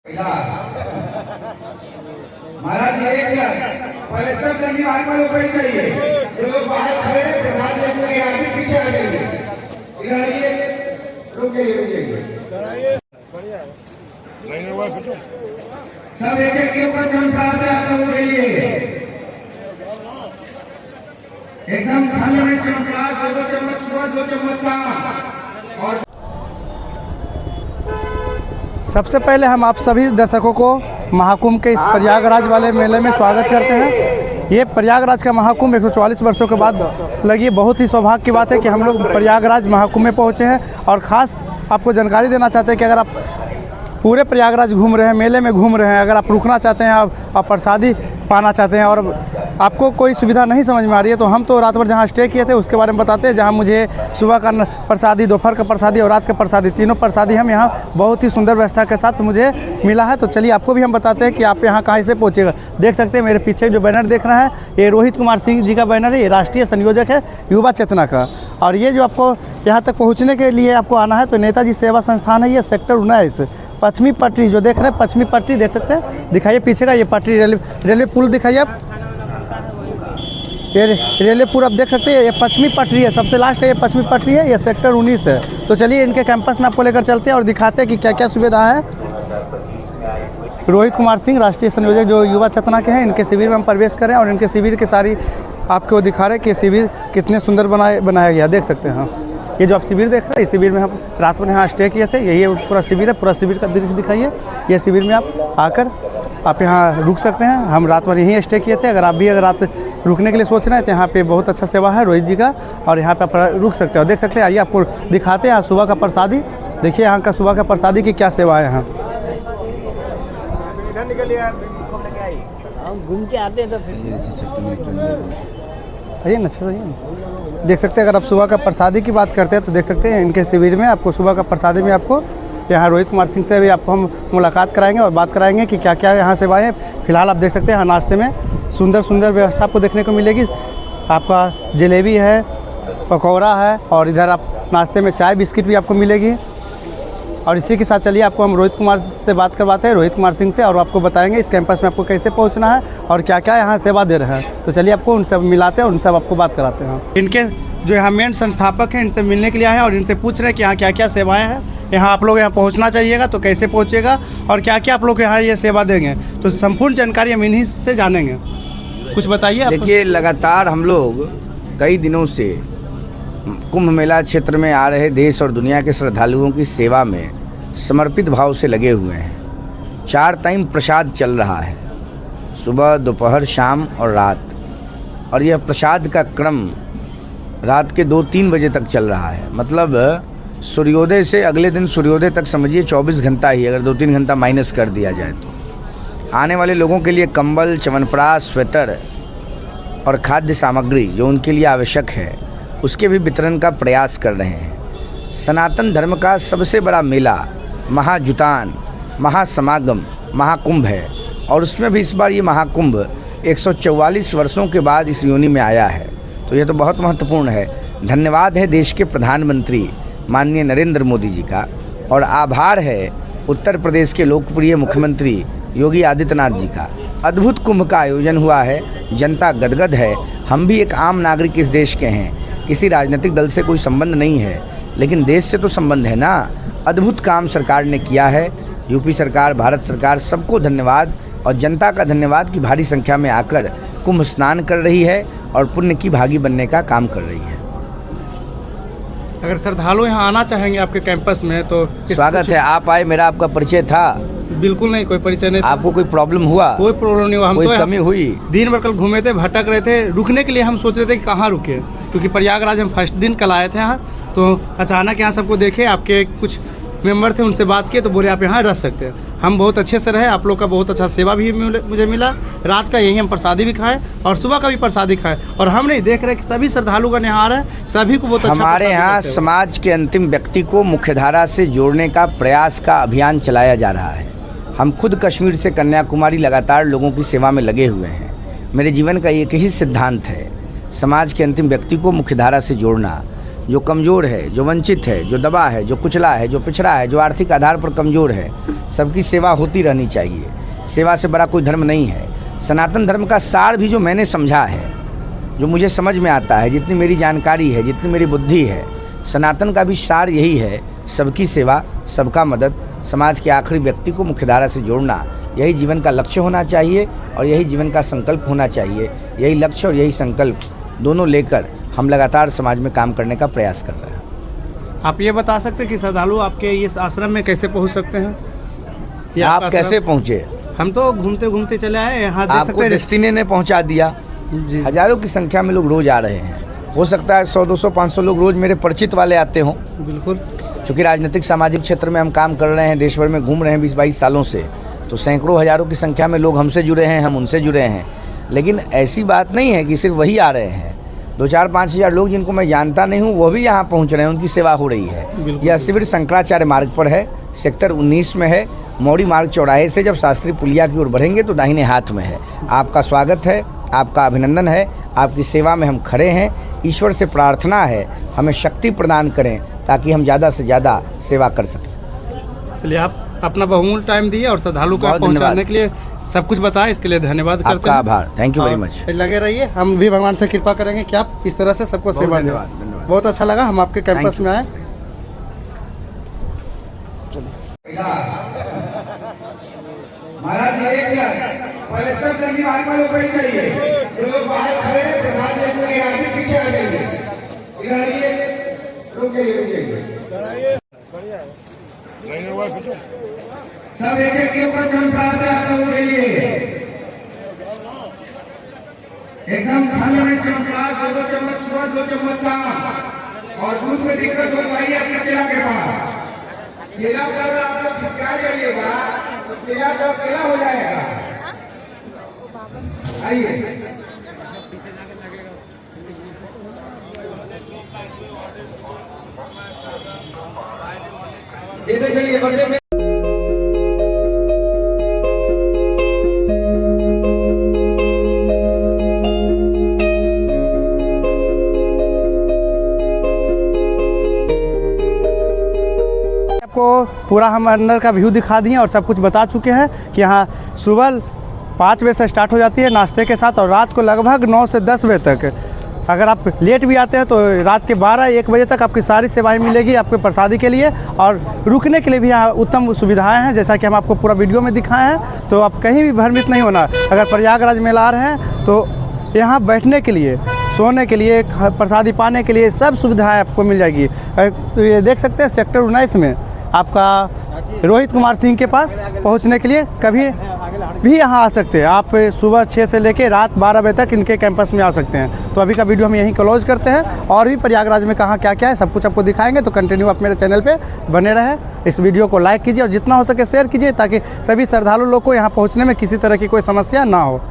महाराज पहले सब जंगी भाग में लोग चाहिए, जो लोग बाहर खड़े हैं प्रसाद लेने के आगे पीछे आ जाइए, इधर आइए, रुक जाइए। सब एक एक किलो का चमचा से आप लोगों के लिए एकदम ठंड में चमचा, 2 चम्मच सुबह 2 चम्मच शाम। और सबसे पहले हम आप सभी दर्शकों को महाकुंभ के इस प्रयागराज वाले मेले में स्वागत करते हैं। ये प्रयागराज का महाकुंभ 144 वर्षों के बाद लगी। बहुत ही सौभाग्य की बात है कि हम लोग प्रयागराज महाकुंभ में पहुँचे हैं और ख़ास आपको जानकारी देना चाहते हैं कि अगर आप पूरे प्रयागराज घूम रहे हैं, मेले में घूम रहे हैं, अगर आप रुकना चाहते हैं, आप प्रसादी पाना चाहते हैं और आपको कोई सुविधा नहीं समझ में आ रही है, तो हम तो रात भर जहाँ स्टे किए थे उसके बारे में बताते हैं। जहाँ मुझे सुबह का प्रसादी, दोपहर का प्रसादी और रात का प्रसादी, तीनों प्रसादी हम यहाँ बहुत ही सुंदर व्यवस्था के साथ मुझे मिला है। तो चलिए आपको भी हम बताते हैं कि आप यहाँ कहाँ से पहुँचेगा। देख सकते हैं मेरे पीछे जो बैनर देख रहे हैं, ये रोहित कुमार सिंह जी का बैनर है। ये राष्ट्रीय संयोजक है युवा चेतना का। और ये जो आपको यहाँ तक पहुँचने के लिए आपको आना है तो नेताजी सेवा संस्थान है, ये सेक्टर 19 पश्चिमी पटरी जो देख रहे हैं, पश्चिमी पटरी देख सकते हैं, दिखाइए पीछे का ये पटरी, रेलवे पुल दिखाइए आप, ये रेलवे पुल आप देख सकते हैं। ये पश्चिमी पटरी है, सबसे लास्ट है ये पश्चिमी पटरी है, ये सेक्टर 19 है। तो चलिए इनके कैंपस में आपको लेकर चलते हैं और दिखाते हैं कि क्या क्या सुविधा है। रोहित कुमार सिंह राष्ट्रीय संयोजक जो युवा चेतना के हैं, इनके शिविर में हम प्रवेश करें और इनके शिविर की सारी आपको दिखा रहे हैं कि शिविर कितने सुंदर बनाया गया, देख सकते हैं। ये जो आप शिविर देख रहे हैं, इस शिविर में हम रात में यहाँ स्टे किए थे। यही पूरा शिविर है, पूरा शिविर का दृश्य दिखाइए। ये शिविर में आप आकर आप यहाँ रुक सकते हैं। हम रात भर यहीं स्टे किए थे। अगर रात रुकने के लिए सोच रहे हैं तो यहाँ पे बहुत अच्छा सेवा है रोहित जी का, और यहाँ पे आप रुक सकते हो। देख सकते हैं, आइए आपको दिखाते हैं यहाँ सुबह का प्रसादी। देखिए यहाँ का सुबह का प्रसादी की क्या सेवा है यहाँ। घूम के आते हैं तो आइए ना, सही है। देख सकते हैं, अगर आप सुबह का प्रसादी की बात करते हैं तो देख सकते हैं इनके शिविर में आपको सुबह का प्रसादी में आपको यहाँ रोहित कुमार सिंह से भी आपको हम मुलाकात कराएंगे और बात कराएंगे कि क्या क्या यहाँ सेवाएं हैं। फिलहाल आप देख सकते हैं यहाँ नाश्ते में सुंदर सुंदर व्यवस्था आपको देखने को मिलेगी। आपका जलेबी है, पकौड़ा है और इधर आप नाश्ते में चाय बिस्किट भी आपको मिलेगी। और इसी के साथ चलिए आपको हम रोहित कुमार से बात करवाते हैं, रोहित कुमार सिंह से, और आपको बताएंगे इस कैंपस में आपको कैसे पहुंचना है और क्या क्या यहाँ सेवा दे रहे हैं। तो चलिए आपको उनसे मिलाते हैं, उनसे आपको बात कराते हैं। इनके जो यहाँ मेन संस्थापक हैं, इनसे मिलने के लिए आए हैं और इनसे पूछ रहे हैं कि यहाँ क्या क्या सेवाएँ हैं। यहाँ आप लोग यहाँ पहुँचना चाहिएगा तो कैसे पहुँचेगा और क्या क्या आप लोग यहाँ ये सेवा देंगे, तो संपूर्ण जानकारी हम इन्हीं से जानेंगे। कुछ बताइए। देखिए, लगातार हम लोग कई दिनों से कुंभ मेला क्षेत्र में आ रहे देश और दुनिया के श्रद्धालुओं की सेवा में समर्पित भाव से लगे हुए हैं। 4 टाइम प्रसाद चल रहा है, सुबह, दोपहर, शाम और रात। और यह प्रसाद का क्रम रात के 2-3 बजे तक चल रहा है। मतलब सूर्योदय से अगले दिन सूर्योदय तक समझिए 24 घंटा ही, अगर 2-3 घंटा माइनस कर दिया जाए तो। आने वाले लोगों के लिए कंबल, च्यवनप्राश, स्वेटर और खाद्य सामग्री जो उनके लिए आवश्यक है उसके भी वितरण का प्रयास कर रहे हैं। सनातन धर्म का सबसे बड़ा मेला, महाजुटान, महासमागम, महाकुंभ है और उसमें भी इस बार ये महाकुंभ 144 वर्षों के बाद इस योनि में आया है। तो ये तो बहुत महत्वपूर्ण है। धन्यवाद है देश के प्रधानमंत्री माननीय नरेंद्र मोदी जी का, और आभार है उत्तर प्रदेश के लोकप्रिय मुख्यमंत्री योगी आदित्यनाथ जी का। अद्भुत कुंभ का आयोजन हुआ है, जनता गदगद है। हम भी एक आम नागरिक इस देश के हैं, किसी राजनीतिक दल से कोई संबंध नहीं है, लेकिन देश से तो संबंध है ना। अद्भुत काम सरकार ने किया है, यूपी सरकार, भारत सरकार, सबको धन्यवाद और जनता का धन्यवाद कि भारी संख्या में आकर कुंभ स्नान कर रही है और पुण्य की भागी बनने का काम कर रही है। अगर श्रद्धालु यहाँ आना चाहेंगे आपके कैंपस में तो स्वागत है। आप आए, मेरा आपका परिचय था? बिल्कुल नहीं, कोई परिचय नहीं। आपको कोई प्रॉब्लम हुआ? कोई प्रॉब्लम नहीं हुआ। हम कोई तो कमी हुई? दिन भर कल घूमे थे, भटक रहे थे, रुकने के लिए हम सोच रहे थे कि कहाँ रुके, क्योंकि प्रयागराज हम फर्स्ट दिन कल आए थे यहाँ। तो अचानक यहाँ सबको देखे, आपके कुछ मेंबर थे, उनसे बात किए तो बोले आप यहाँ रह सकते हैं। हम बहुत अच्छे से रहे, आप लोग का बहुत अच्छा सेवा भी मुझे मिला। रात का यही हम प्रसादी भी खाए और सुबह का भी प्रसादी खाए, और हम नहीं देख रहे कि सभी श्रद्धालुगण यहाँ आ रहे हैं, सभी को बहुत अच्छा। हमारे यहाँ समाज के अंतिम व्यक्ति को मुख्यधारा से जोड़ने का प्रयास का अभियान चलाया जा रहा है। हम खुद कश्मीर से कन्याकुमारी लगातार लोगों की सेवा में लगे हुए हैं। मेरे जीवन का एक ही सिद्धांत है, समाज के अंतिम व्यक्ति को मुख्यधारा से जोड़ना। जो कमज़ोर है, जो वंचित है, जो दबा है, जो कुचला है, जो पिछड़ा है, जो आर्थिक आधार पर कमज़ोर है, सबकी सेवा होती रहनी चाहिए। सेवा से बड़ा कोई धर्म नहीं है। सनातन धर्म का सार भी जो मैंने समझा है, जो मुझे समझ में आता है, जितनी मेरी जानकारी है, जितनी मेरी बुद्धि है, सनातन का भी सार यही है, सबकी सेवा, सबका मदद, समाज के आखिरी व्यक्ति को मुख्यधारा से जोड़ना, यही जीवन का लक्ष्य होना चाहिए और यही जीवन का संकल्प होना चाहिए। यही लक्ष्य और यही संकल्प दोनों लेकर हम लगातार समाज में काम करने का प्रयास कर रहे हैं। आप ये बता सकते हैं कि श्रद्धालु आपके इस आश्रम में कैसे पहुंच सकते हैं? ये आप आपका कैसे आश्रम- पहुँचे? हम तो घूमते घूमते चले आए यहाँ, देख आपको सकते हैं। डेस्टिनी ने पहुँचा दिया। जी, हज़ारों की संख्या में लोग रोज़ आ रहे हैं। हो सकता है 100, 200, 500 लोग रोज़ मेरे परिचित वाले आते हों। बिल्कुल। चूँकि राजनीतिक सामाजिक क्षेत्र में हम काम कर रहे हैं, देश भर में घूम रहे हैं 20-22 सालों से, तो सैकड़ों हज़ारों की संख्या में लोग हमसे जुड़े हैं, हम उनसे जुड़े हैं। लेकिन ऐसी बात नहीं है कि सिर्फ वही आ रहे हैं। 2-4-5 हज़ार लोग जिनको मैं जानता नहीं हूँ वो भी यहाँ पहुँच रहे हैं, उनकी सेवा हो रही है। यह शिविर शंकराचार्य मार्ग पर है, सेक्टर 19 में है। मौड़ी मार्ग चौराहे से जब शास्त्री पुलिया की ओर बढ़ेंगे तो दाहिने हाथ में है। आपका स्वागत है, आपका अभिनंदन है, आपकी सेवा में हम खड़े हैं। ईश्वर से प्रार्थना है हमें शक्ति प्रदान करें ताकि हम ज़्यादा से ज़्यादा सेवा कर सकें। चलिए, आप अपना बहुमूल्य टाइम दिए और श्रद्धालु को बहुत पहुँचाने के लिए सब कुछ बताया, इसके लिए धन्यवाद करते आपका हैं। आभार। थैंक यू वेरी और मच। लगे रहिए, हम भी भगवान से कृपा करेंगे कि आप इस तरह से सबको बहुत सेवा दें। धन्यवाद, धन्यवाद। बहुत अच्छा लगा हम आपके कैंपस Thank you. में आए। महाराज एक मिनट, पहले सब जल्दी भाजपा लोग बैठ जाइए। जो लोग बाहर खड़े हैं प्रसाद लेते हुए आगे पीछे आ जाइए। इधर आइए, रुक जाइए, रुक जाइए। सब 1-1 किलो का चमचा से आप लोगों के लिए एकदम खाने में चमचा, 2 चम्मच सुबह, 2 चम्मच शाम। और दूध में दिक्कत हो तो आइए अपने चेला के पास। चेला पर अगर आप लोग खिसका जाइएगा तो चेला तो अकेला हो जाएगा। आइए, देते चलिए, बढ़ते चलिए। आपको पूरा हम अंदर का व्यू दिखा दिए और सब कुछ बता चुके हैं कि यहाँ सुबह 5 बजे से स्टार्ट हो जाती है नाश्ते के साथ और रात को लगभग 9 से 10 बजे तक। अगर आप लेट भी आते हैं तो रात के 12-1 बजे तक आपकी सारी सेवाएं मिलेगी आपके प्रसादी के लिए। और रुकने के लिए भी यहाँ उत्तम सुविधाएं हैं, जैसा कि हम आपको पूरा वीडियो में दिखाए हैं। तो आप कहीं भी भ्रमित नहीं होना। अगर प्रयागराज मेला आ रहे हैं तो यहाँ बैठने के लिए, सोने के लिए, प्रसादी पाने के लिए सब सुविधाएं आपको मिल जाएगी। ये देख सकते हैं सेक्टर 19 में आपका रोहित कुमार सिंह के पास पहुंचने के लिए कभी भी यहाँ आ सकते हैं। आप सुबह 6 से लेकर रात 12 बजे तक इनके कैंपस में आ सकते हैं। तो अभी का वीडियो हम यहीं क्लोज करते हैं और भी प्रयागराज में कहाँ क्या क्या है सब कुछ आपको दिखाएंगे। तो कंटिन्यू आप मेरे चैनल पे बने रहें। इस वीडियो को लाइक कीजिए और जितना हो सके शेयर कीजिए ताकि सभी श्रद्धालु लोग को यहाँ पहुँचने में किसी तरह की कोई समस्या ना हो।